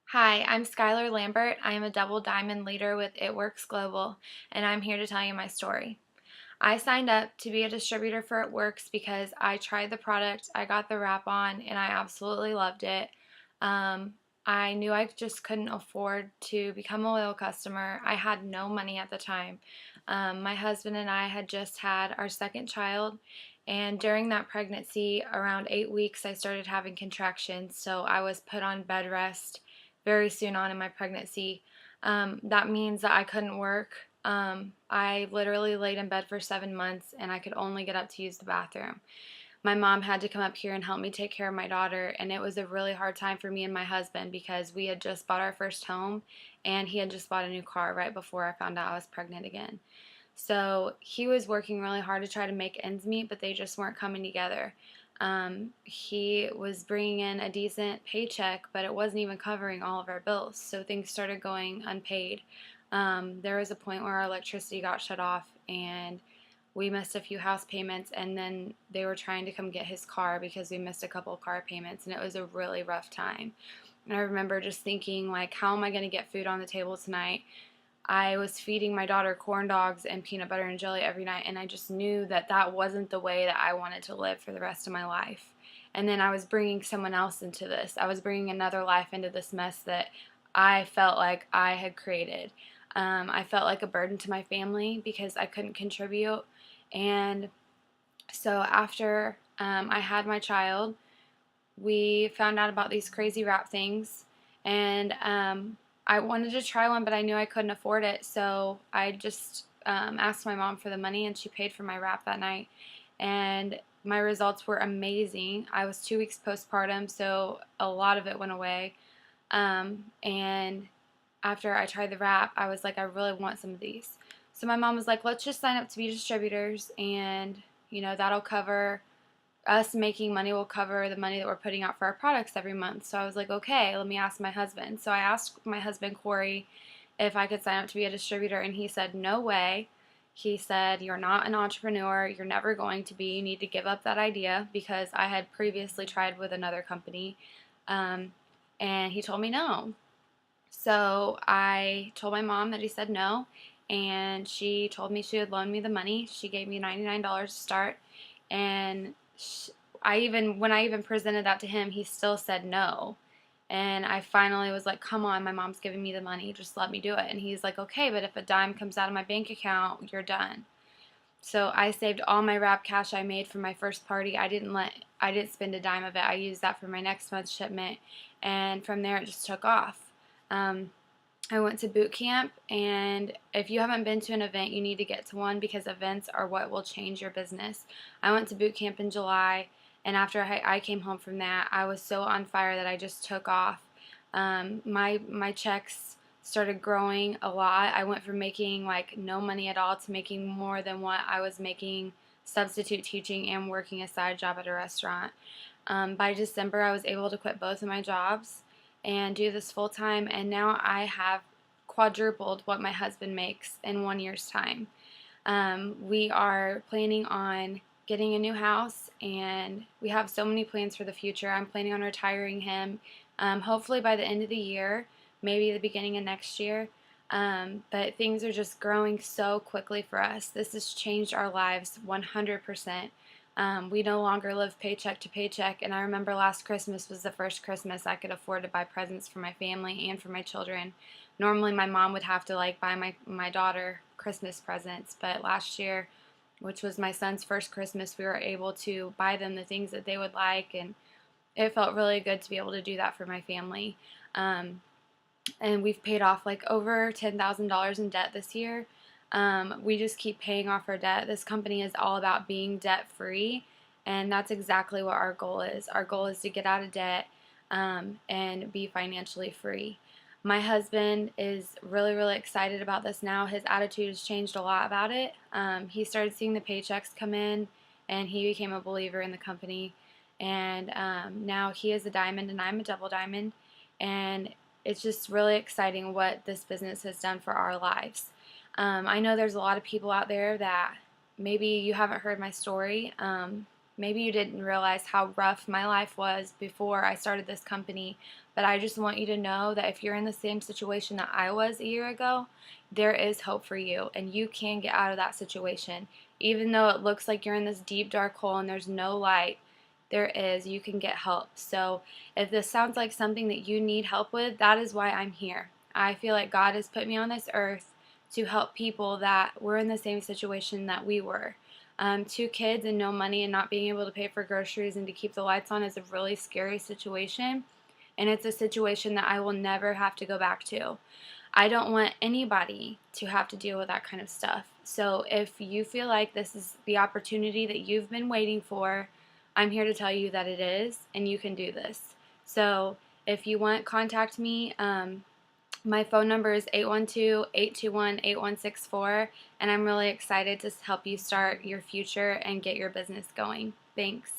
Hi, I'm Skylar Lambert. I am a double diamond leader with It Works Global, and I'm here to tell you my story. I signed up to be a distributor for It Works because I tried the product, I got the wrap on, and I absolutely loved it. Um, I knew I just couldn't afford to become a loyal customer. I had no money at the time. My husband and I had just had our second child, and during that pregnancy, around 8 weeks, I started having contractions, so I was put on bed rest very soon on in my pregnancy. That means that I couldn't work. I literally laid in bed for 7 months and I could only get up to use the bathroom. My mom had to come up here and help me take care of my daughter, and it was a really hard time for me and my husband because we had just bought our first home and he had just bought a new car right before I found out I was pregnant again. So he was working really hard to try to make ends meet, but they just weren't coming together. He was bringing in a decent paycheck, but it wasn't even covering all of our bills, so things started going unpaid. There was a point where our electricity got shut off, and we missed a few house payments, and then they were trying to come get his car because we missed a couple of car payments, and it was a really rough time. And I remember just thinking, like, how am I going to get food on the table tonight? I was feeding my daughter corn dogs and peanut butter and jelly every night, and I just knew that that wasn't the way that I wanted to live for the rest of my life. And then I was bringing someone else into this. I was bringing another life into this mess that I felt like I had created. I felt like a burden to my family because I couldn't contribute. And so after I had my child, we found out about these crazy wrap things, and I wanted to try one, but I knew I couldn't afford it, so I just asked my mom for the money, and she paid for my wrap that night, and my results were amazing. I was 2 weeks postpartum, so a lot of it went away, and after I tried the wrap, I was like, I really want some of these. So my mom was like, let's just sign up to be distributors, and that'll cover us making money, will cover the money that we're putting out for our products every month. So I was like, okay, let me ask my husband. So I asked my husband, Corey, if I could sign up to be a distributor, and he said, no way. He said, you're not an entrepreneur. You're never going to be. You need to give up that idea, because I had previously tried with another company. Um, and he told me no. So I told my mom that he said no, and she told me she would loan me the money. She gave me $99 to start, and when I even presented that to him, he still said no. And I finally was like, come on, my mom's giving me the money, just let me do it. And he's like, okay, but if a dime comes out of my bank account, you're done. So I saved all my wrap cash I made from my first party. I didn't spend a dime of it. I used that for my next month's shipment, and from there it just took off. Um, I went to boot camp, and if you haven't been to an event, you need to get to one, because events are what will change your business. I went to boot camp in July, and after I came home from that, I was so on fire that I just took off. My checks started growing a lot. I went from making like no money at all to making more than what I was making substitute teaching and working a side job at a restaurant. By December, I was able to quit both of my jobs and do this full time, and now I have quadrupled what my husband makes in 1 year's time. We are planning on getting a new house, and we have so many plans for the future. I'm planning on retiring him, hopefully by the end of the year, maybe the beginning of next year. But things are just growing so quickly for us. This has changed our lives 100%. We no longer live paycheck to paycheck, and I remember last Christmas was the first Christmas I could afford to buy presents for my family and for my children. Normally my mom would have to like buy my daughter Christmas presents, but last year, which was my son's first Christmas, we were able to buy them the things that they would like, and it felt really good to be able to do that for my family. And we've paid off like over $10,000 in debt this year. We just keep paying off our debt. This company is all about being debt free, and that's exactly what our goal is. Our goal is to get out of debt and be financially free. My husband is really, really excited about this now. His attitude has changed a lot about it. He started seeing the paychecks come in, and he became a believer in the company. And now he is a diamond, and I'm a double diamond. And it's just really exciting what this business has done for our lives. I know there's a lot of people out there that maybe you haven't heard my story. Maybe you didn't realize how rough my life was before I started this company, but I just want you to know that if you're in the same situation that I was a year ago, there is hope for you, and you can get out of that situation. Even though it looks like you're in this deep, dark hole and there's no light, there is. You can get help. So if this sounds like something that you need help with, that is why I'm here. I feel like God has put me on this earth to help people that were in the same situation that we were. 2 kids and no money and not being able to pay for groceries and to keep the lights on is a really scary situation, and it's a situation that I will never have to go back to. I don't want anybody to have to deal with that kind of stuff. So if you feel like this is the opportunity that you've been waiting for, I'm here to tell you that it is, and you can do this. So if you want, contact me. My phone number is 812-821-8164, and I'm really excited to help you start your future and get your business going. Thanks.